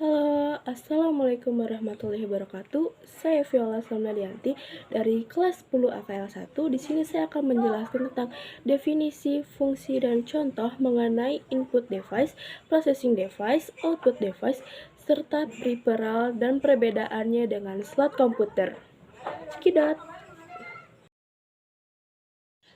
Halo, Assalamualaikum warahmatullahi wabarakatuh. Saya Viola Somnadianti dari kelas 10 AKL 1. Di sini saya akan menjelaskan tentang definisi, fungsi, dan contoh mengenai input device, processing device, output device, serta peripheral dan perbedaannya dengan slot komputer. Sekidat.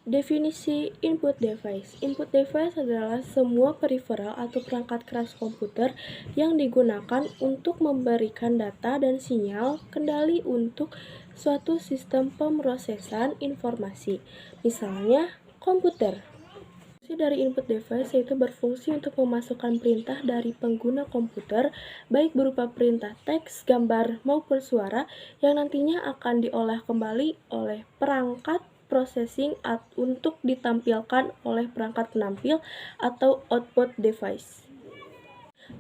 Definisi input device. Input device adalah semua peripheral atau perangkat keras komputer yang digunakan untuk memberikan data dan sinyal kendali untuk suatu sistem pemrosesan informasi. Misalnya, komputer. Fungsi dari input device yaitu berfungsi untuk memasukkan perintah dari pengguna komputer, baik berupa perintah teks, gambar, maupun suara, yang nantinya akan diolah kembali oleh perangkat processing untuk ditampilkan oleh perangkat penampil atau output device.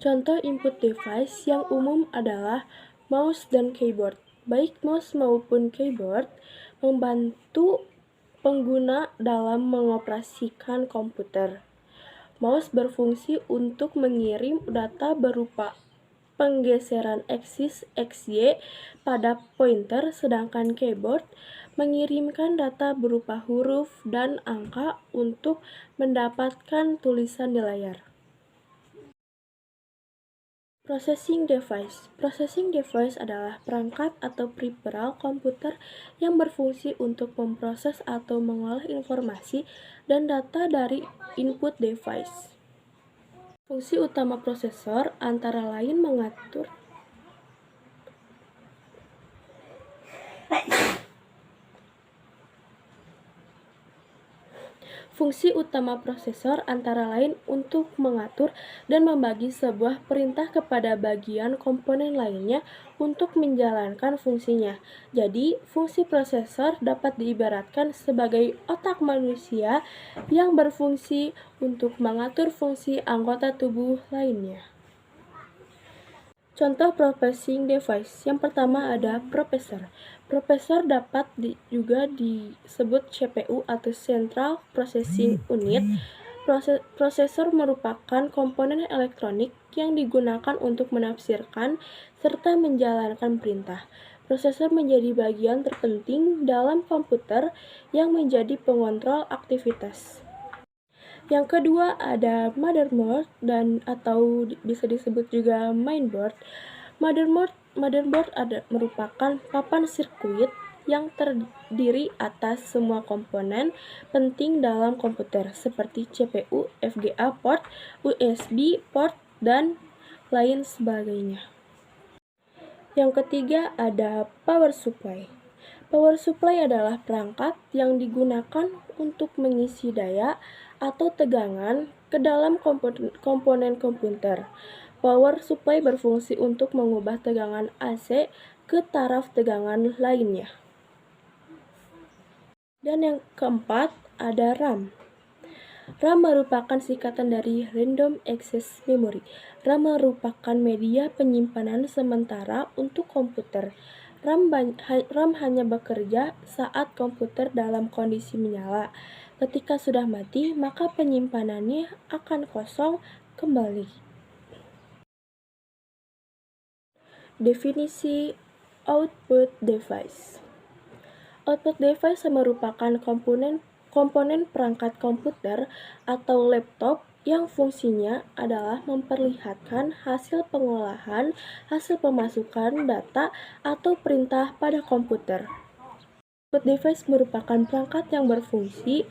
Contoh input device yang umum adalah mouse dan keyboard. Baik mouse maupun keyboard membantu pengguna dalam mengoperasikan komputer. Mouse berfungsi untuk mengirim data berupa penggeseran aksis XY pada pointer, sedangkan keyboard mengirimkan data berupa huruf dan angka untuk mendapatkan tulisan di layar. Processing device. Processing device adalah perangkat atau peripheral komputer yang berfungsi untuk memproses atau mengolah informasi dan data dari input device. Fungsi utama prosesor antara lain mengatur Fungsi utama prosesor antara lain untuk mengatur dan membagi sebuah perintah kepada bagian komponen lainnya untuk menjalankan fungsinya. Jadi, fungsi prosesor dapat diibaratkan sebagai otak manusia yang berfungsi untuk mengatur fungsi anggota tubuh lainnya. Contoh processing device. Yang pertama ada prosesor. Prosesor dapat juga disebut CPU atau Central Processing Unit. Prosesor merupakan komponen elektronik yang digunakan untuk menafsirkan serta menjalankan perintah. Prosesor menjadi bagian terpenting dalam komputer yang menjadi pengontrol aktivitas. Yang kedua ada motherboard atau bisa disebut juga mainboard. Motherboard merupakan papan sirkuit yang terdiri atas semua komponen penting dalam komputer seperti CPU, VGA port, USB port, dan lain sebagainya. Yang ketiga ada power supply. Power supply adalah perangkat yang digunakan untuk mengisi daya atau tegangan ke dalam komponen komputer. Power supply berfungsi untuk mengubah tegangan AC ke taraf tegangan lainnya. Dan yang keempat ada RAM. RAM merupakan singkatan dari Random Access Memory. RAM merupakan media penyimpanan sementara untuk komputer. RAM hanya bekerja saat komputer dalam kondisi menyala. Ketika sudah mati, maka penyimpanannya akan kosong kembali. Definisi output device. Output device merupakan komponen perangkat komputer atau laptop yang fungsinya adalah memperlihatkan hasil pengolahan, hasil pemasukan data, atau perintah pada komputer. Output device merupakan perangkat yang berfungsi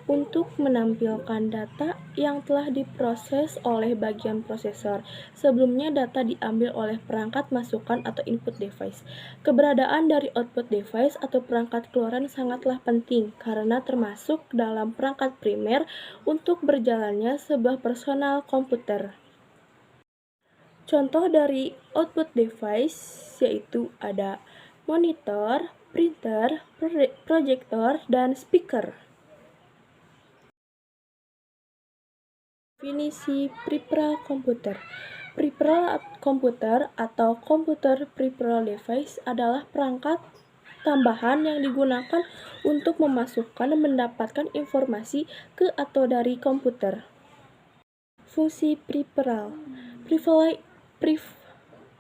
untuk menampilkan data yang telah diproses oleh bagian prosesor. Sebelumnya data diambil oleh perangkat masukan atau input device. Keberadaan dari output device atau perangkat keluaran sangatlah penting karena termasuk dalam perangkat primer untuk berjalannya sebuah personal komputer. Contoh dari output device yaitu ada monitor, printer, proyektor, dan speaker. Definisi peripheral komputer. Peripheral komputer atau komputer peripheral device adalah perangkat tambahan yang digunakan untuk memasukkan dan mendapatkan informasi ke atau dari komputer. Fungsi peripheral.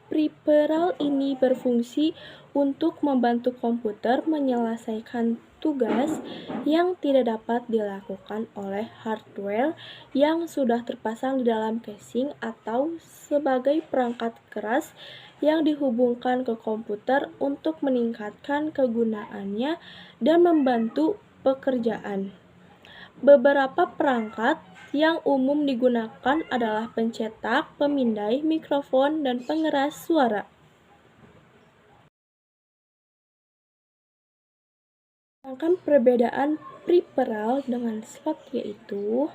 Peripheral ini berfungsi untuk membantu komputer menyelesaikan tugas yang tidak dapat dilakukan oleh hardware yang sudah terpasang di dalam casing atau sebagai perangkat keras yang dihubungkan ke komputer untuk meningkatkan kegunaannya dan membantu pekerjaan. Beberapa perangkat yang umum digunakan adalah pencetak, pemindai, mikrofon, dan pengeras suara. Sedangkan perbedaan peripheral dengan slot yaitu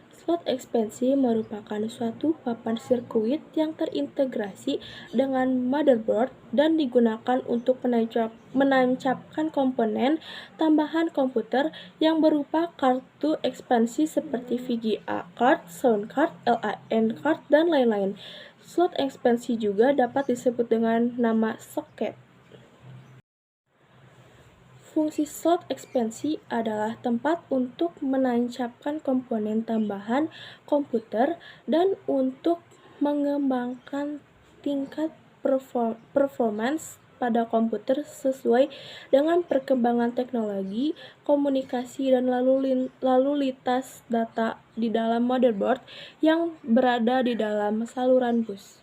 slot ekspansi merupakan suatu papan sirkuit yang terintegrasi dengan motherboard dan digunakan untuk menancapkan komponen tambahan komputer yang berupa kartu ekspansi seperti VGA card, sound card, LAN card, dan lain-lain. Slot ekspansi juga dapat disebut dengan nama soket. Fungsi slot ekspansi adalah tempat untuk menancapkan komponen tambahan komputer dan untuk mengembangkan tingkat performance pada komputer sesuai dengan perkembangan teknologi, komunikasi, dan lalu lintas data di dalam motherboard yang berada di dalam saluran bus.